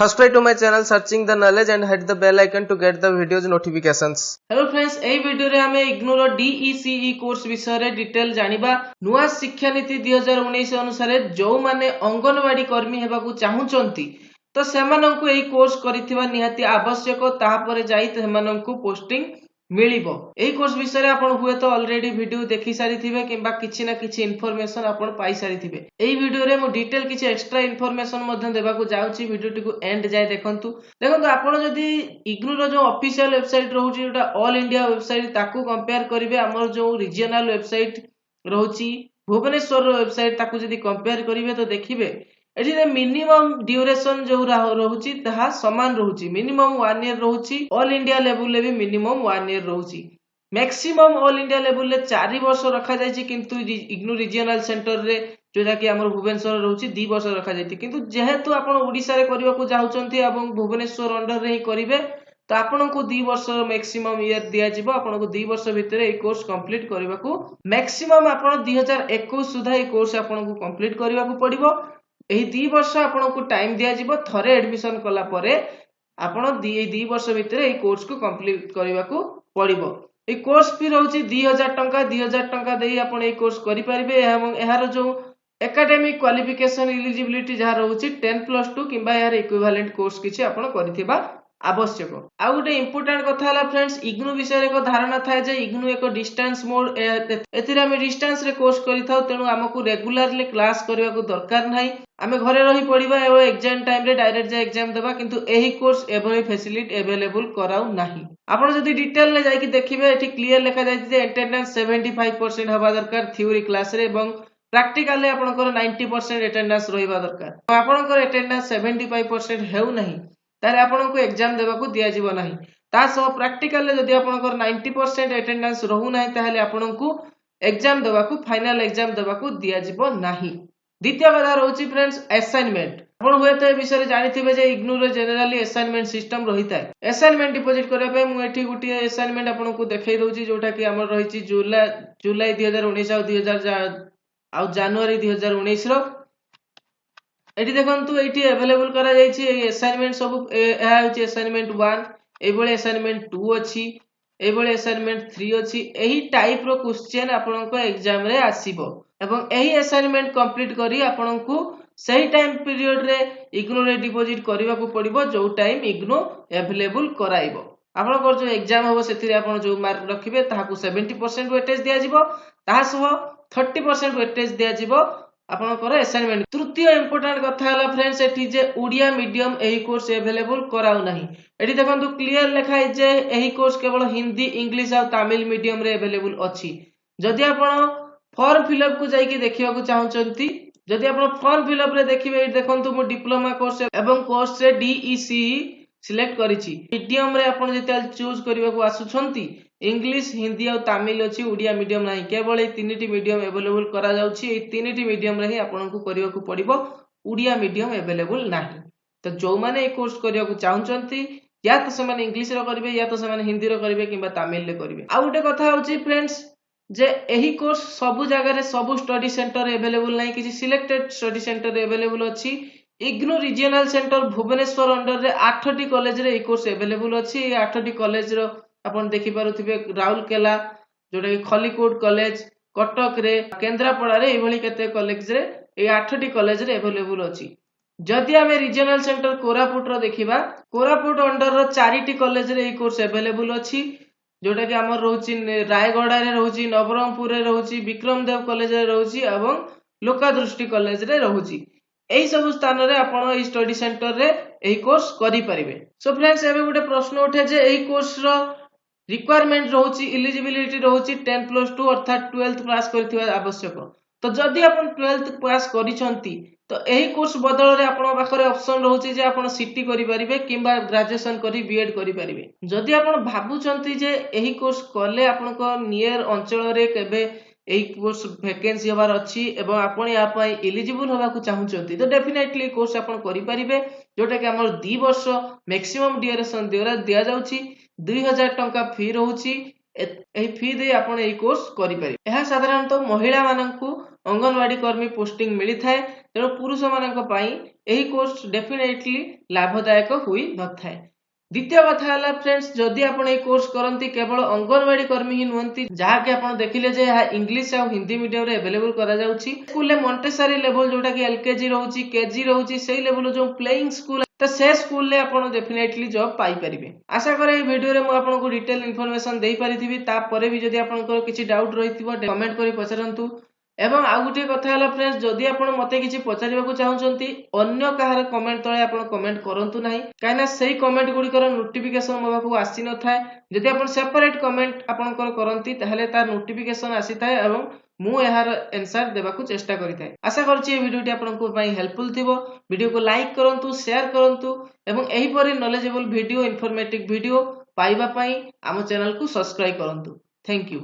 Subscribe to my channel searching the knowledge and hit the bell icon to get the videos notifications. Hello friends, এই ভিডিওরে আমি ignore DECE course বিষয়ে detail জানিবা। নুয়া শিক্ষা নীতি 2019 অনুসারে जो माने अंगनवाड़ी कर्मी हेबाकू चाहुचंती तो सेमानंकु एई कोर्स करिथिबा निहाती आवश्यक ताहापरे जाई सेमानंकु पोस्टिंग मिलिबो। एई कोर्स विषय आपण हुए तो ऑलरेडी वीडियो देखि सारिथिबे किंबा किछि ना किछि इन्फॉर्मेशन आपण पाई सारिथिबे। एई वीडियो रे मो डिटेल किछि एक्स्ट्रा इन्फॉर्मेशन मध्ये देबाकू जाउची, वीडियो को एंड जाय देखंतु। आपण जदी इग्नोर जो ऑफिशियल वेबसाइट रहउची जोटा ऑल इंडिया वेबसाइट ताकू कंपेयर करिवे हमर जो रीजनल वेबसाइट रहउची भुवनेश्वर वेबसाइट ताकू जदी कंपेयर करिवे तो देखिबे एठी रे मिनिमम ड्यूरेशन जो रहउची ताहा समान रहउची। मिनिमम 1 ईयर रहउची, ऑल इंडिया लेवल ले भी मिनिमम 1 ईयर रहउची। मैक्सिमम ऑल इंडिया लेवल ले 4 वर्ष रखा जायछि, किंतु इग्नोर रीजनल सेंटर रे जोटा कि हमर भुवनेश्वर रहउची 2 वर्ष रखा जायछि। किंतु जेहेतु आपण ओडिसा रे करबा को जाउचंती एवं भुवनेश्वर अंडर रे ही करिवे तो आपनको 2 वर्ष मैक्सिमम ईयर दिया जिवो। आपनको 2 वर्ष भितर ए कोर्स कंप्लीट करबा को मैक्सिमम आपण 2021 सुधा ए कोर्स आपनको कंप्लीट करबा को पड़िबो। एही 2 वर्ष आपनको टाइम दिया जिवो। थरे एडमिशन कला परे आपण 2 वर्ष भितर ए कोर्स को कंप्लीट करबा को पड़िबो। ए कोर्स फी रहउची 2000 टंका। 2000 टंका देई आपण ए कोर्स करि परिबे एवं एहार जो एकेडमिक क्वालिफिकेशन एलिजिबिलिटी जहा रहउची 10+2 किंबा यार इक्विवेलेंट कोर्स किछि आपण करिथिबा आवश्यक। आ गोटे इंपोर्टेंट कथा हला फ्रेंड्स, इग्नू विषय एको धारणा थाए जे इग्नू एको डिस्टेंस मोड एथिरे हम डिस्टेंस रे कोर्स करिथाउ, तेनु हमकु रेगुलरली क्लास करबा को दरकार नाही। आमे घरे रही पढिबा एवं एग्जाम टाइम रे डायरेक्ट जे एग्जाम देबा, किंतु एही कोर्स एभली फैसिलिटी अवेलेबल कराउ नाही। आपण जदी डिटेल ले जाई कि देखिबे एठी क्लियर लिखा जाय जे अटेंडेंस 75% हबा दरकार थ्योरी क्लास रे एवं प्रैक्टिकल आपनकर 90% अटेंडेंस रहिबा दरकार। आपनकर अटेंडेंस 75% हेउ नाही तारे आपनको एग्जाम देबाकू दिया जिवो नाही। ता सह प्रैक्टिकल ले जदी आपनकर 90% अटेंडेंस रहू नाही ताहले आपनको एग्जाम देबाकू फाइनल एग्जाम देबाकू दिया जिवो नाही। द्वितीय कथा रहउची फ्रेंड्स असाइनमेंट। आपण होय तो ए विषय जानिथिबे जे इग्नोर जनरली असाइनमेंट सिस्टम रहिताय। असाइनमेंट डिपॉजिट करबा पे मु एठी गुटी असाइनमेंट आपनको देखाई दउची जोटा कि हमर रहिची जुलाई 2019 आ जनवरी 2019 रो। एठी देखंतु एठी अवेलेबल करा जायछि असाइनमेंट सब। एहा होछि असाइनमेंट 1, एबळे असाइनमेंट 2 अछि, एबळे असाइनमेंट 3 अछि। एही टाइप रो क्वेश्चन आपनको एग्जाम रे आसीबो एवं एही असाइनमेंट कंप्लीट करी आपनको सही टाइम पीरियड रे इग्नो रे डिपॉजिट करबा को पड़िबो जो टाइम इग्नो अवेलेबल कराइबो। आपनकर जो एग्जाम होबो सेथिरे आपण जो मार्क रखिबे ताहाकू 70% वेटेज दिया जिवो, ताहा सह 30% वेटेज दिया जिवो आपनकर असाइनमेंट। तृतीय इंपोर्टेंट कथा हला फ्रेंड्स एठी जे ओडिया मीडियम एही कोर्स अवेलेबल कराउ नाही। एठी देखंतु क्लियर लिखा है जे एही कोर्स केवल हिंदी, इंग्लिश आ तमिल मीडियम रे अवेलेबल अछि। जदि आपण फॉर्म फिलअप को जाई कि देखिबा को चाहउचंती, जदि आपण फॉर्म फिलअप रे देखिबे देखंतु मो डिप्लोमा कोर्स एवं कोर्स रे DECE सिलेक्ट करिछि। मीडियम रे आपण जेते चूज करबा को आसुछंती इंग्लिश, हिंदी और तमिल अछि, ओडिया मीडियम नाही। केवल ए तीनटी मीडियम अवेलेबल करा जाउछि। ए तीनटी मीडियम रे ही आपनको करिया को पड़िबो, ओडिया मीडियम अवेलेबल नाही। तो जो माने ए कोर्स करिया को चाहुचंती या तो से माने इंग्लिश रो करिवे या तो से माने हिंदी रो करिवे किबा तमिल रे करिवे। आ उटे कथा होछि फ्रेंड्स जे एही कोर्स सब जगह रे सब स्टडी सेंटर रे अवेलेबल नाही, किछि सिलेक्टेड स्टडी सेंटर रे अवेलेबल अछि। IGNOU regional centre Bhubaneswar under रे 8टी कॉलेज रे ए कोर्स अवेलेबल अछि। ए 8टी कॉलेज रो आपण देखि पारुथिबे राउरकेला जोटा कि खलीकोट कॉलेज, कटक रे, केंद्रापड़ा रे एभली केते कॉलेज रे ए 8टी कॉलेज रे अवेलेबल अछि। जदि हमें रीजनल सेंटर कोरापुट रो देखिबा, कोरापुट अंडर रो 4टी कॉलेज रे ए कोर्स अवेलेबल अछि। जोटा कि हमर रहउची रायगढ़ रे रहउची, नवरंगपुर रे रहउची, विक्रमदेव कॉलेज रे रहउची एवं लोकादृष्टि कॉलेज रे रहउची। एही सब स्थान रे आपण ए स्टडी सेंटर रे एही कोर्स करि परिबे। सो फ्रेंड्स एबे गुटे प्रश्न उठे जे एही कोर्स रो रिक्वायरमेंट रहउची, एलिजिबिलिटी रहउची 10+2 अर्थात 12th पास करथिबा आवश्यक। तो जदि आपण 12th पास करिसंती तो एही कोर्स बदल रे आपण पाखरे ऑप्शन रहउची जे आपण सीटी करि परिबे किंबा ग्रेजुएशन करि बीएड करि परिबे। जदि आपण भाबुचंती जे एही कोर्स करले आपनको नियर अंचल रे केबे एही कोर्स वैकेंसी हबार अछि एवं आपण या पई एलिजिबल होबा को चाहुचंती तो डेफिनेटली कोर्स आपण करि परिबे। जोटा कि हमर 2 वर्ष मैक्सिमम ड्यूरेशन दिया जाउची। 2000 टंका फी रहउची। एही फी दे आपण एही कोर्स करि परिबे। एहा साधारणतः महिला माननकु अंगनवाड़ी कर्मी पोस्टिंग मिली थाए, तेणु पुरुष माननक पई ଏହି କୋର୍ସ डेफिनेटली लाभदायक हुई नथाय। द्वितीय कथा है फ्रेंड्स, जदि आप कोर्स करती केवल अंगनवाड़ी कर्मी ही नुहति जहाँकि आप देखिले जे इंग्लिश और हिंदी मीडियम रे अवेलेबल करा जाउछि। स्कूल में मॉन्टेसरी लेवल जोटा कि एलकेजी रहउछि, केजी रहउछि, सेही लेवल जो प्लेइंग स्कूल तो से स्कूल ले आपण डेफिनेटली जॉब पाई परिबे। आशा करे ए वीडियो रे मु आपनको डिटेल इन्फॉर्मेशन देई परिथिबी। तापरे भी जदि आपनकर किछि डाउट रहिथिबो कमेंट करी पचारंतु। एवं आउ गोटे कथा है फ्रेंड्स, जदि आप मते किछि पचारिबाकू चाहउछंती अन्य कहार कमेंट तळे आपण कमेंट करंतु नाही, काइना सेही कमेंट गुडीकर नोटिफिकेशन मो पाखु आसी न थाए। जदि आपण सेपरेट कमेंट आपनकर करंती ताहले तार नोटिफिकेशन आसी थाए एवं मु एहार आंसर देबाकू चेष्टा करिथाए। आशा करछि ए वीडियोटी आपनको पई हेल्पफुल थिबो। वीडियो को लाइक करंतु, शेयर करंतु एवं एही परि नॉलेजेबल वीडियो, इन्फॉर्मेटिव वीडियो पाइबा पई आम चैनल को सब्सक्राइब करंतु। Thank you.